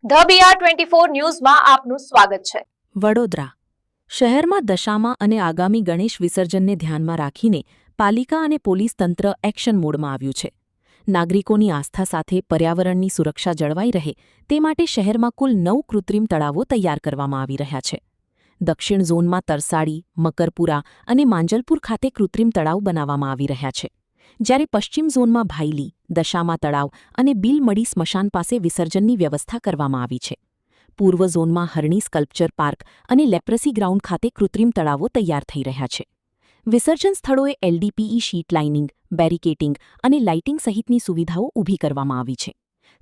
The BR24 ન્યૂઝમાં આપનું સ્વાગત છે। વડોદરા શહેરમાં દશામા અને આગામી ગણેશ વિસર્જનને ધ્યાનમાં રાખીને પાલિકા અને પોલીસ તંત્ર એક્શન મોડમાં આવ્યું છે। નાગરિકોની આસ્થા સાથે પર્યાવરણની સુરક્ષા જળવાઈ રહે તે માટે શહેરમાં કુલ 9 કૃત્રિમ તળાવો તૈયાર કરવામાં આવી રહ્યા છે। દક્ષિણ ઝોનમાં તરસાડી, મકરપુરા અને માંજલપુર ખાતે કૃત્રિમ તળાવ બનાવવામાં આવી રહ્યા છે, જ્યારે પશ્ચિમ ઝોનમાં ભાઈલી, દશામા તળાવ અને બિલમડી સ્મશાન પાસે વિસર્જનની વ્યવસ્થા કરવામાં આવી છે। પૂર્વ ઝોનમાં હરણી સ્કલ્પચર પાર્ક અને લેપ્રસી ગ્રાઉન્ડ ખાતે કૃત્રિમ તળાવો તૈયાર થઈ રહ્યા છે। વિસર્જન સ્થળોએ LDPE શીટ લાઇનિંગ, બેરિકેટિંગ અને લાઇટિંગ સહિતની સુવિધાઓ ઊભી કરવામાં આવી છે।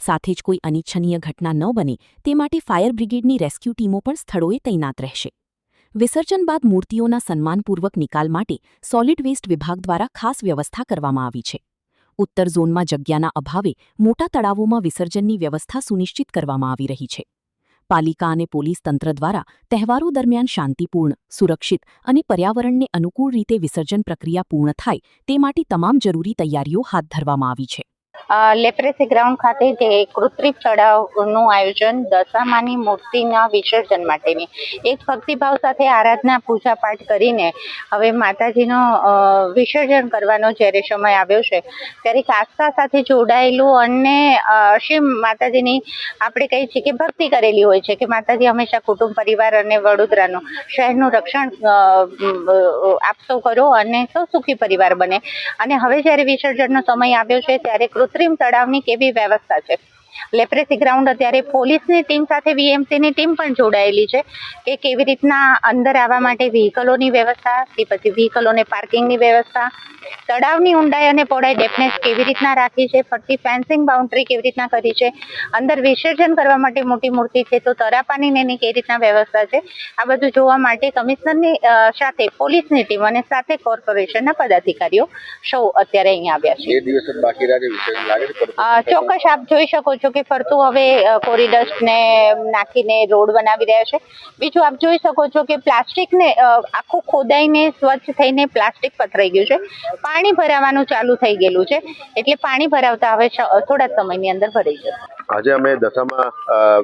સાથે જ કોઈ અનિચ્છનીય ઘટના ન બને તે માટે ફાયર બ્રિગેડની રેસ્ક્યુ ટીમો પણ સ્થળોએ તૈનાત રહેશે। વિસર્જન બાદ મૂર્તિઓના સન્માનપૂર્વક નિકાલ માટે સોલિડ વેસ્ટ વિભાગ દ્વારા ખાસ વ્યવસ્થા કરવામાં આવી છે। ઉત્તર ઝોનમાં જગ્યાના અભાવે મોટા તળાવોમાં વિસર્જનની વ્યવસ્થા સુનિશ્ચિત કરવામાં આવી રહી છે। પાલિકા અને પોલીસ તંત્ર દ્વારા તહેવારો દરમિયાન શાંતિપૂર્ણ, સુરક્ષિત અને પર્યાવરણને અનુકૂળ રીતે વિસર્જન પ્રક્રિયા પૂર્ણ થાય તે માટે તમામ જરૂરી તૈયારીઓ હાથ ધરવામાં આવી છે। લેપ્રેસી ગ્રાઉન્ડ ખાતે જે કૃત્રિમ તળાવનું આયોજન દશામાની મૂર્તિના વિસર્જન માટેની એક ભક્તિભાવ સાથે આરાધના પૂજા પાઠ કરીને હવે માતાજીનો વિસર્જન કરવાનો જ્યારે સમય આવ્યો છે ત્યારે આસ્થા સાથે જોડાયેલું અને અસીમ માતાજીની આપણે કહીએ છીએ કે ભક્તિ કરેલી હોય છે કે માતાજી હંમેશા કુટુંબ પરિવાર અને વડોદરાનું શહેરનું રક્ષણ આપતો કરો અને સૌ સુખી પરિવાર બને। અને હવે જ્યારે વિસર્જનનો સમય આવ્યો છે ત્યારે કૃત્રિમ તળાવની કેવી વ્યવસ્થા છે। લેપ્રેસી ગ્રાઉન્ડ અત્યારે પોલીસની ટીમ સાથે VMCની ટીમ પણ જોડાયેલી છે કે કેવી રીતના અંદર આવવા માટે વ્હીકલોની વ્યવસ્થા, કે પછી વ્હીકલોને પાર્કિંગની વ્યવસ્થા, તળાવની ઊંડાઈ અને પહોળાઈ ડેપ્થનેસ કેવી રીતના રાખી છે, ફરતી ફેન્સિંગ બાઉન્ડ્રી કેવી રીતના કરી છે, અંદર વિસર્જન કરવા માટે મોટી મૂર્તિ છે તો તરાપાની એની કેવી રીતના વ્યવસ્થા છે, આ બધું જોવા માટે કમિશનરની સાથે પોલીસની ટીમ અને સાથે કોર્પોરેશનના પદાધિકારીઓ સૌ અત્યારે અહીંયા આવ્યા છે। ચોક્કસ આપ જોઈ શકો છો કે ફરતું હવે કોરિડોર્સને નાખીને રોડ બનાવી રહ્યા છે। બીજું આપ જોઈ શકો છો કે પ્લાસ્ટિકને આખું ખોદાઈને સ્વચ્છ થઈને પ્લાસ્ટિક પથરાઈ ગયું છે, પાણી ભરાવાનું ચાલુ થઈ ગયેલું છે, એટલે પાણી ભરાવતા હવે થોડા સમયની અંદર ભરાઈ જશે। આજે અમે દશામા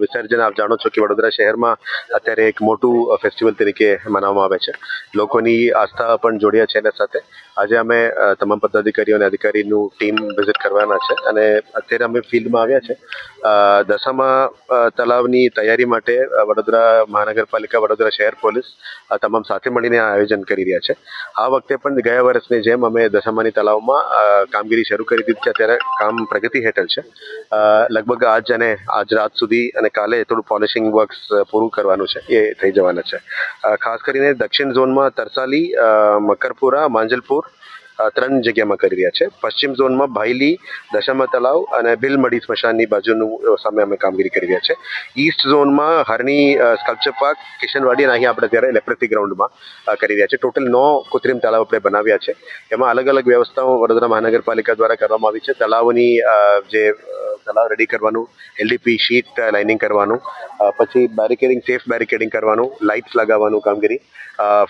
વિસર્જન આપ જાણો છો કે વડોદરા શહેરમાં અત્યારે એક મોટું ફેસ્ટિવલ તરીકે મનાવવામાં આવે છે। લોકોની આસ્થા પણ જોડ્યા છે એના સાથે આજે અમે તમામ પદાધિકારીઓ અને અધિકારીનું ટીમ વિઝિટ કરવાના છે અને અત્યારે અમે ફિલ્ડમાં આવ્યા છે। દશામા તળાવની તૈયારી માટે વડોદરા મહાનગરપાલિકા, વડોદરા શહેર પોલીસ તમામ સાથે મળીને આ આયોજન કરી રહ્યા છે। આ વખતે પણ ગયા વર્ષની જેમ અમે દશામાની તળાવમાં કામગીરી શરૂ કરી દીધી છે। અત્યારે કામ પ્રગતિ હેઠળ છે। લગભગ આજ રાત સુધી અને કાલે થોડું પોલિશિંગ વર્ક્સ પૂરું કરવાનું છે, એ થઈ જવાના છે। ખાસ કરીને દક્ષિણ ઝોનમાં તરસાલી, મકરપુરા, માંજલપુર 3 જગ્યામાં કરી રહ્યા છે। પશ્ચિમ ઝોનમાં ભાઈલી, દશામા તળાવ અને બિલમડી સ્મશાનની બાજુનું સામે અમે કામગીરી કરી રહ્યા છે। ઈસ્ટ ઝોનમાં હરણી સ્કલ્પચર પાર્ક, કિશનવાડી અને અહીંયા આપણે ત્યારે લેપ્રેસી ગ્રાઉન્ડમાં કરી રહ્યા છે। ટોટલ 9 કૃત્રિમ તળાવ આપણે બનાવ્યા છે। એમાં અલગ અલગ વ્યવસ્થાઓ વડોદરા મહાનગરપાલિકા દ્વારા કરવામાં આવી છે। તળાવોની જે તળાવ રેડી કરવાનું, LDPE શીટ લાઇનિંગ કરવાનું, પછી બેરિકેડિંગ, સેફ બેરિકેડિંગ કરવાનું, લાઇટ્સ લગાવવાનું કામગીરી,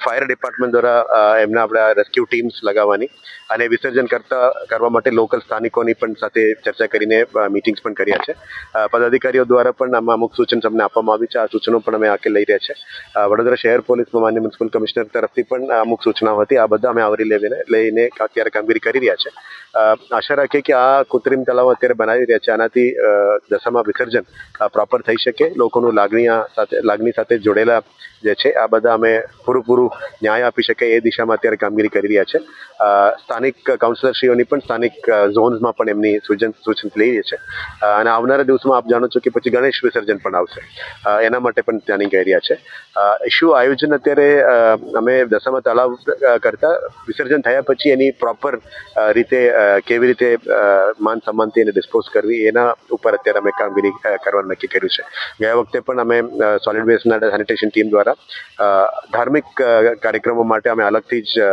ફાયર ડિપાર્ટમેન્ટ દ્વારા એમના આપણા રેસ્ક્યુ ટીમ્સ લગાવવાની અને વિસર્જન કરવા માટે લોકલ સ્થાનિકોની પણ સાથે ચર્ચા કરીને મીટિંગ્સ પણ કર્યા છે। પદાધિકારીઓ દ્વારા પણ આમાં અમુક સૂચન અમને આપવામાં આવી છે। આ સૂચનો પણ અમે આકે લઈ રહ્યા છે। વડોદરા શહેર પોલીસમાં માન્ય મ્યુનિસિપલ કમિશનર તરફથી પણ અમુક સૂચનાઓ હતી, આ બધા અમે આવરી લઈને અત્યારે કામગીરી કરી રહ્યા છે। આશા રાખીએ કે આ કૃત્રિમ તળાવ અત્યારે બનાવી રહ્યા છે, આનાથી દશામા વિસર્જન પ્રોપર થઈ શકે। લોકોનું લાગણી સાથે જોડેલા જે છે આ બધા અમે પૂરું ન્યાય આપી શકે એ દિશામાં અત્યારે કામગીરી કરી રહ્યા છે। સ્થાનિક કાઉન્સિલરશ્રીઓની પણ સ્થાનિક ઝોન્સમાં પણ એમની સૂચન લઈએ છે અને આવનારા દિવસમાં આપ જાણો છો કે પછી ગણેશ વિસર્જન પણ આવશે, એના માટે પણ પ્લાનિંગ કરી રહ્યા છે। ઇશ્યુ આયોજન અત્યારે અમે દશામા તળાવ કરતા વિસર્જન થયા પછી એની પ્રોપર રીતે કેવી રીતે માન સન્માનથી એને ડિસ્પોઝ કરવી એના ઉપર અત્યારે અમે કામગીરી કરવાનું નક્કી કર્યું છે। ગયા વખતે પણ અમે સોલિડ વેસ્ટના સેનિટેશન ટીમ દ્વારા દ્વારા ધાર્મિક કાર્યક્રમો માટે અમે અલગથી જ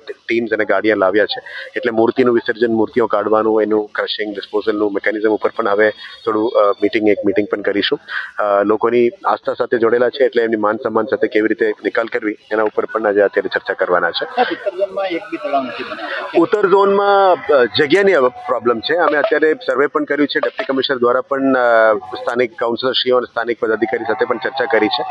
ટીમ્સ અને ગાડીઓ લાવ્યા છે. એટલે મૂર્તિનું વિસર્જન, મૂર્તિઓ કાઢવાનું, એનું ક્રશિંગ, ડિસ્પોઝલનું મિકેનિઝમ ઉપર પણ હવે થોડું મિટિંગ પણ કરીશું. લોકોની આસ્થા સાથે જોડેલા છે એટલે એમની માન સન્માન સાથે કેવી રીતે નિકાલ કરવી એના ઉપર પણ આજે અત્યારે ચર્ચા કરવાના છે. ઉત્તર ઝોનમાં જગ્યાની પ્રોબ્લેમ છે. અમે અત્યારે સર્વે પણ કર્યું છે. ડેપ્યુટી કમિશનર દ્વારા પણ સ્થાનિક કાઉન્સિલરશ્રીઓ અને સ્થાનિક પદાધિકારી સાથે પણ ચર્ચા કરી છે.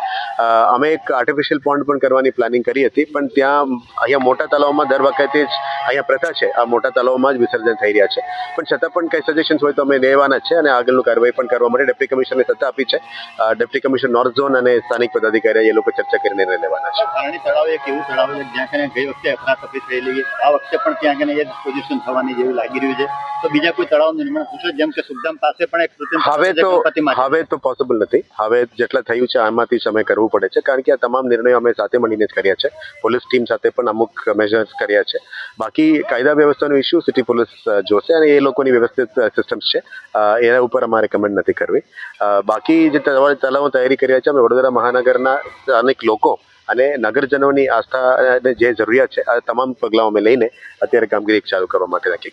અમે એક આર્ટિફિશિયલ પોન્ડ પણ કરવાની પ્લાનિંગ કરી હતી, પણ ત્યાં અહીંયા મોટા તળાવમાં દર વખતે જ અહીંયા પ્રથા છે, આ મોટા તળાવમાં જ વિસર્જન થઈ રહ્યા છે. પણ છતાં પણ કંઈ સજેશન્સ હોય તો અમે લેવાના છે અને આગળનું કાર્યવાહી પણ કરવા માટે ડેપ્યુટી કમિશનરને સત્તા આપી છે. ડેપ્યુટી કમિશનર નોર્થ ઝોન અને સ્થાનિક પદાધિકારી એ લોકો ચર્ચા કરીને નિર્ણય લેવાના છે. ધારણી તળાવ એક એવું તળાવ છે જ્યાં કને ગઈ વખતે અફરાતફરી થયેલી, આ વખતે પણ ત્યાં કને એ પોઝિશન થવાની જેવું લાગી રહ્યું છે. તો બીજા કોઈ તળાવ નિર્માણ થશે, જેમ કે સુખધામ પાસે પણ એક હવે તો પોસિબલ નથી. હવે જેટલા થયું છે આમાંથી સમય કરવું પડે છે, કારણ કે આ તમામ નિર્ણયો અમે સાથે મળીને જ કર્યા છે. પોલીસ ટીમ સાથે પણ અમુક મેજર્સ કર્યા છે. બાકી કાયદા વ્યવસ્થાનો ઇસ્યુ સિટી પોલીસ જોશે અને એ લોકોની વ્યવસ્થિત સિસ્ટમ્સ છે, એના ઉપર અમારે કમેન્ટ નથી કરવી. બાકી જે તળાવો તૈયારી કર્યા છે, અમે વડોદરા મહાનગરના અનેક લોકો અને નગરજનોની આસ્થા જે જરૂરિયાત છે, આ તમામ પગલાઓ અમે લઈને અત્યારે કામગીરી ચાલુ કરવા માટે નક્કી